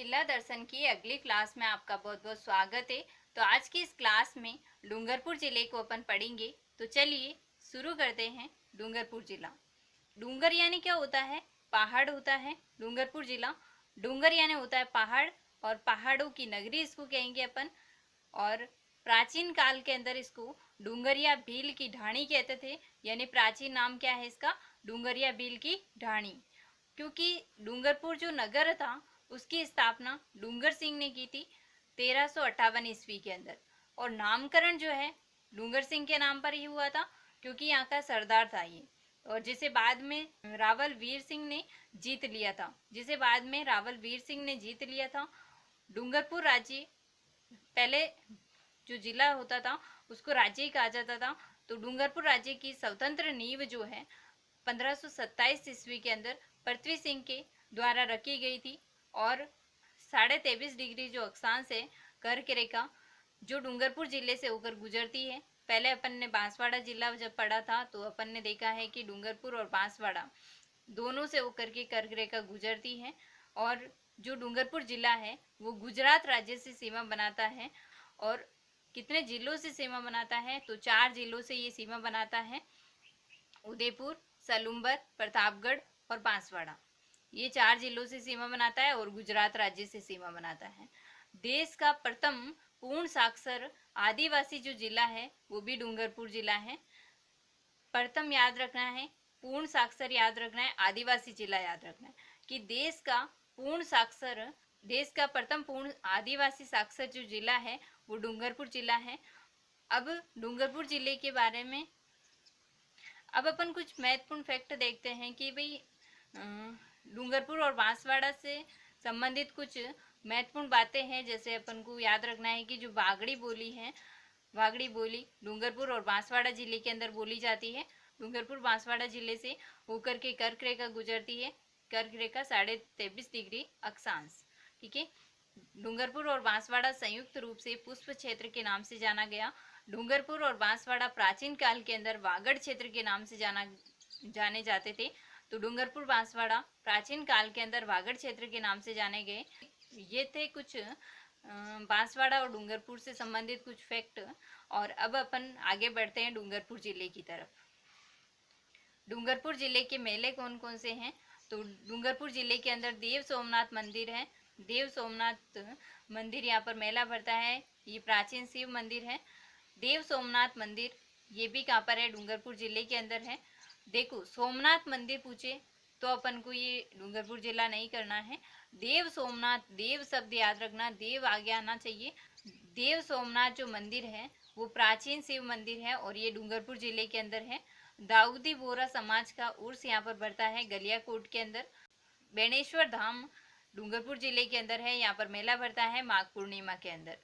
जिला दर्शन की अगली क्लास में आपका बहुत बहुत स्वागत है। तो आज की इस क्लास में डूंगरपुर जिले को अपन पढ़ेंगे। तो चलिए शुरू करते हैं। डूंगरपुर जिला, डूंगर यानी क्या होता है? पहाड़ होता है। डूंगरपुर जिला, डूंगर यानी होता है पहाड़, और पहाड़ों की नगरी इसको कहेंगे अपन। और प्राचीन काल के अंदर इसको डूंगरिया भील की ढाणी कहते थे, यानी प्राचीन नाम क्या है इसका? डूंगरिया भील की ढाणी। क्योंकि डूंगरपुर जो नगर था उसकी स्थापना डूंगर सिंह ने की थी 1358 ईस्वी के अंदर, और नामकरण जो है डूंगर सिंह के नाम पर ही हुआ था, क्योंकि यहाँ का सरदार था ये, और जिसे बाद में रावल वीर सिंह ने जीत लिया था। डूंगरपुर राज्य, पहले जो जिला होता था उसको राज्य ही कहा जाता था। तो डूंगरपुर राज्य की स्वतंत्र नींव जो है 1527 ईस्वी के अंदर पृथ्वी सिंह के द्वारा रखी गई थी, और 23.5 डिग्री जो अक्षांश है कर्क रेखा जो डूंगरपुर जिले से होकर गुजरती है। पहले अपन ने बांसवाड़ा जिला जब पढ़ा था तो अपन ने देखा है कि डूंगरपुर और बांसवाड़ा दोनों से होकर के कर्क रेखा गुजरती है, और जो डूंगरपुर जिला है वो गुजरात राज्य से सीमा बनाता है। और कितने जिलों से सीमा बनाता है? तो 4 जिलों से ये सीमा बनाता है, उदयपुर, सलूम्बर, प्रतापगढ़ और बांसवाड़ा। ये 4 जिलों से सीमा बनाता है और गुजरात राज्य से सीमा बनाता है। देश का प्रथम पूर्ण साक्षर आदिवासी जो जिला है वो भी डूंगरपुर जिला है। प्रथम याद रखना है, पूर्ण साक्षर याद रखना है, आदिवासी जिला याद रखना है कि देश का प्रथम पूर्ण आदिवासी साक्षर जो जिला है वो डूंगरपुर जिला है। अब डूंगरपुर जिले के बारे में अब अपन कुछ महत्वपूर्ण फैक्ट देखते हैं कि भाई डूंगरपुर और बांसवाड़ा से संबंधित कुछ महत्वपूर्ण बातें हैं। जैसे अपन को याद रखना है कि जो वागड़ी बोली डूंगरपुर और बांसवाड़ा जिले के अंदर बोली जाती है। डूंगरपुर बांसवाड़ा जिले से होकर के कर्क रेखा गुजरती है, कर्क रेखा 23.5 डिग्री अक्षांश। ठीक है। डूंगरपुर और बांसवाड़ा संयुक्त रूप से पुष्प क्षेत्र के नाम से जाना गया। डूंगरपुर और बांसवाड़ा प्राचीन काल के अंदर वागड़ क्षेत्र के नाम से जाने जाते थे। तो डूंगरपुर बांसवाड़ा प्राचीन काल के अंदर वागड़ क्षेत्र के नाम से जाने गए। ये थे कुछ बांसवाड़ा और डूंगरपुर से संबंधित कुछ फैक्ट। और अब अपन आगे बढ़ते हैं डूंगरपुर जिले की तरफ। डूंगरपुर जिले के मेले कौन कौन से हैं? तो डूंगरपुर जिले के अंदर देव सोमनाथ मंदिर है। देव सोमनाथ मंदिर यहाँ पर मेला भरता है। ये प्राचीन शिव मंदिर है। देव सोमनाथ मंदिर ये भी कहाँ पर है? डूंगरपुर जिले के अंदर है। देखो, सोमनाथ मंदिर पूछे तो अपन को ये डूंगरपुर जिला नहीं करना है। देव सोमनाथ, देव शब्द याद रखना, देव आगे आना चाहिए। देव सोमनाथ जो मंदिर है वो प्राचीन शिव मंदिर है और ये डूंगरपुर जिले के अंदर है। दाऊदी बोरा समाज का उर्स यहाँ पर बढ़ता है गलियाकोट के अंदर। बेणेश्वर धाम डूंगरपुर जिले के अंदर है, यहाँ पर मेला भरता है माघ पूर्णिमा के अंदर।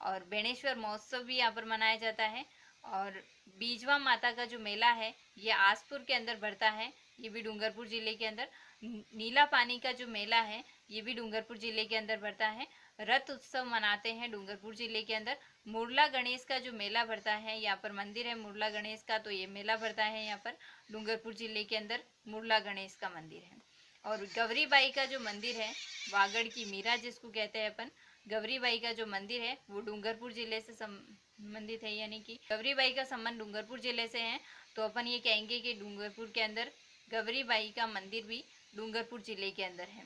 और बेणेश्वर महोत्सव भी यहाँ पर मनाया जाता है। और बीजवा माता का जो मेला है ये आसपुर के अंदर भरता है, ये भी डूंगरपुर जिले के अंदर। नीला पानी का जो मेला है ये भी डूंगरपुर जिले के अंदर भरता है। रथ उत्सव मनाते हैं डूंगरपुर जिले के अंदर। मुरला गणेश का जो मेला भरता है, यहाँ पर मंदिर है मुरला गणेश का, तो ये मेला भरता है यहाँ पर डूंगरपुर जिले के अंदर। मुरला गणेश का मंदिर है। और गौरीबाई का जो मंदिर है, वागड़ की मीरा जिसको कहते हैं अपन, गौरीबाई का जो मंदिर है वो डूंगरपुर जिले से संबंधित है, यानी कि गौरीबाई का संबंध डूंगरपुर जिले से है। तो अपन ये कहेंगे कि डूंगरपुर के अंदर गौरीबाई का मंदिर भी डूंगरपुर जिले के अंदर है।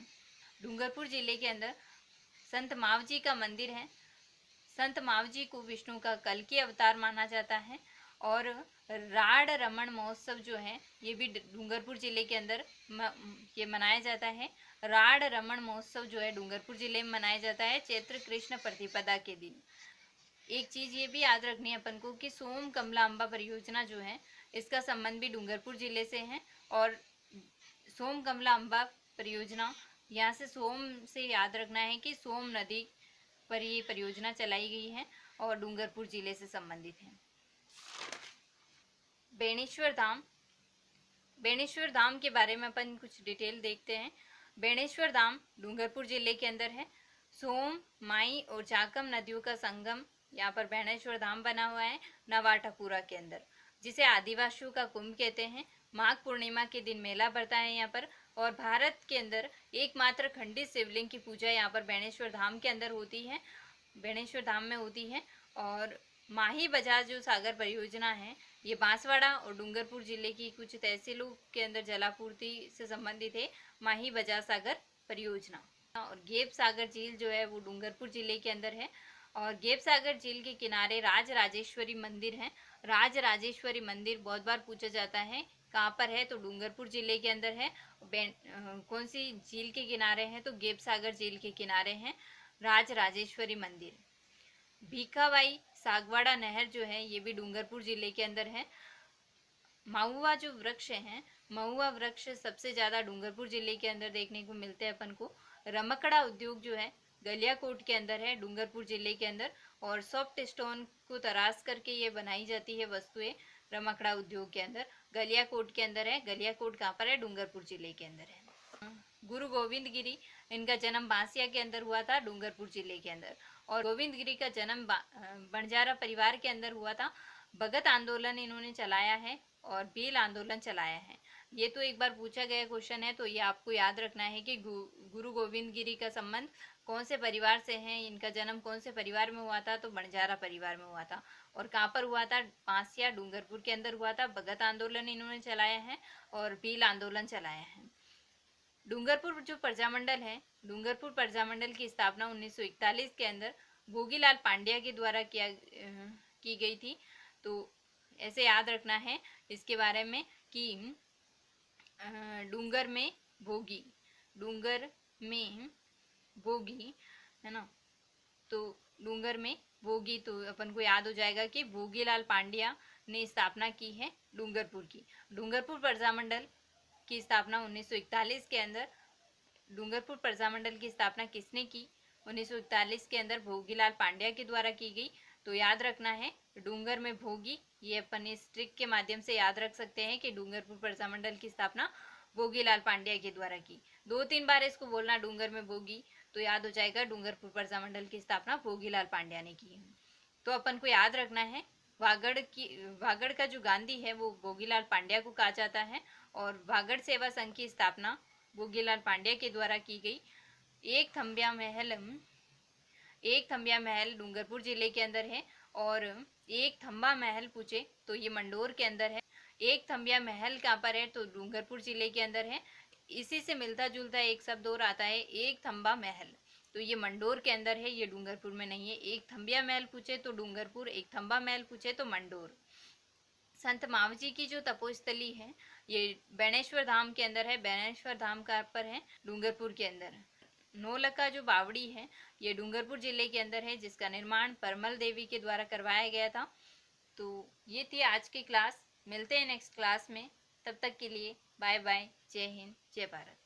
डूंगरपुर जिले के अंदर संत मावजी का मंदिर है। संत मावजी को विष्णु का कल्कि अवतार माना जाता है। और राड रमण महोत्सव जो है ये भी डूंगरपुर जिले के अंदर ये मनाया जाता है। राड रमण महोत्सव जो है डूंगरपुर जिले में मनाया जाता है चैत्र कृष्ण प्रतिपदा के दिन। एक चीज़ ये भी याद रखनी है अपन को कि सोम कमला अम्बा परियोजना जो है इसका संबंध भी डूंगरपुर जिले से है। और सोम कमला अम्बा परियोजना, यहाँ से सोम से याद रखना है कि सोम नदी पर ये परियोजना चलाई गई है और डूंगरपुर जिले से संबंधित है। बेणेश्वर धाम, बेणेश्वर धाम के बारे में अपन कुछ डिटेल देखते हैं। बेणेश्वर धाम डूंगरपुर जिले के अंदर है। सोम, माई और जाकम नदियों का संगम यहाँ पर बेणेश्वर धाम बना हुआ है नवाटापुरा के अंदर, जिसे आदिवासियों का कुंभ कहते हैं। माघ पूर्णिमा के दिन मेला भरता है यहाँ पर। और भारत के अंदर एकमात्र खंडित शिवलिंग की पूजा यहाँ पर बेणेश्वर धाम के अंदर होती है, बेणेश्वर धाम में होती है। और माही बजाज जो सागर परियोजना है ये बांसवाड़ा और डूंगरपुर जिले की कुछ तहसीलों के अंदर जलापूर्ति से संबंधित है, माही बजाज सागर परियोजना। और गेप सागर झील जो है वो डूंगरपुर जिले के अंदर है। और गेप सागर झील के किनारे राज राजेश्वरी मंदिर है। राज राजेश्वरी मंदिर बहुत बार पूछा जाता है कहाँ पर है, तो डूंगरपुर जिले के अंदर है। कौन सी झील के किनारे है, तो गेप सागर झील के किनारे है राज राजेश्वरी मंदिर। भीखाबाई सागवाड़ा नहर जो है ये भी डूंगरपुर जिले के अंदर है। महुआ जो वृक्ष हैं, महुआ वृक्ष सबसे ज्यादा डूंगरपुर जिले के अंदर देखने को मिलते हैं अपन को। रमकड़ा उद्योग जो है गलियाकोट के अंदर है, डूंगरपुर जिले के अंदर। और सॉफ्ट स्टोन को तराश करके ये बनाई जाती है वस्तुएं रमकड़ा उद्योग के अंदर, गलियाकोट के अंदर है। गलियाकोट कहाँ पर है, डूंगरपुर जिले के अंदर है। गुरु गोविंद गिरी, इनका जन्म बांसिया के अंदर हुआ था, डूंगरपुर जिले के अंदर। और गोविंद गिरी का जन्म बंजारा परिवार के अंदर हुआ था। भगत आंदोलन इन्होंने चलाया है और भील आंदोलन चलाया है। ये तो एक बार पूछा गया क्वेश्चन है, तो ये आपको याद रखना है कि गुरु गोविंद गिरी का संबंध कौन से परिवार से है, इनका जन्म कौन से परिवार में हुआ था, तो बंजारा परिवार में हुआ था। और कहाँ पर हुआ था, बांसिया डूंगरपुर के अंदर हुआ था। भगत आंदोलन इन्होंने चलाया है और भील आंदोलन चलाया है। डूंगरपुर जो प्रजामंडल है, डूंगरपुर प्रजामंडल की स्थापना 1941 के अंदर भोगीलाल पांड्या के द्वारा की गई थी। तो ऐसे याद रखना है इसके बारे में कि डूंगर में भोगी, डूंगर में भोगी है ना, तो डूंगर में भोगी, तो अपन को याद हो जाएगा कि भोगीलाल पांड्या ने स्थापना की है डूंगरपुर की। डूंगरपुर प्रजामंडल की स्थापना 1941 के अंदर, डूंगरपुर प्रजामंडल की स्थापना किसने की, 1941 के अंदर भोगीलाल पांड्या के द्वारा की गई। तो याद रखना है डूंगर में भोगी, ये अपन इस ट्रिक के माध्यम से याद रख सकते हैं कि डूंगरपुर प्रजामंडल की स्थापना भोगीलाल पांड्या के द्वारा की। 2-3 बार इसको बोलना डूंगर में भोगी, तो याद हो जाएगा डूंगरपुर प्रजामंडल की स्थापना भोगीलाल पांड्या ने की है। तो अपन को याद रखना है वागड़ का जो गांधी है वो भोगीलाल पांड्या को कहा जाता है। और वागड़ सेवा संघ की स्थापना भोगीलाल पांड्या के द्वारा की गई। एक थंबिया महल डूंगरपुर जिले के अंदर है। और एक थंबा महल पूछे तो ये मंडोर के अंदर है। एक थंबिया महल कहाँ पर है, तो डूंगरपुर जिले के अंदर है। इसी से मिलता जुलता एक शब्द और आता है एक थंबा महल, तो ये मंडोर के अंदर है, ये डूंगरपुर में नहीं है। एक थंबिया महल पूछे तो डूंगरपुर, एक थंबा महल पूछे तो मंडोर। संत मावजी की जो तपोस्थली है ये बेणेश्वर धाम के अंदर है। बेणेश्वर धाम कहाँ पर है, डूंगरपुर के अंदर। नौलखा जो बावड़ी है ये डूंगरपुर जिले के अंदर है, जिसका निर्माण परमल देवी के द्वारा करवाया गया था। तो ये थी आज की क्लास, मिलते हैं नेक्स्ट क्लास में। तब तक के लिए बाय बाय, जय हिंद, जय भारत।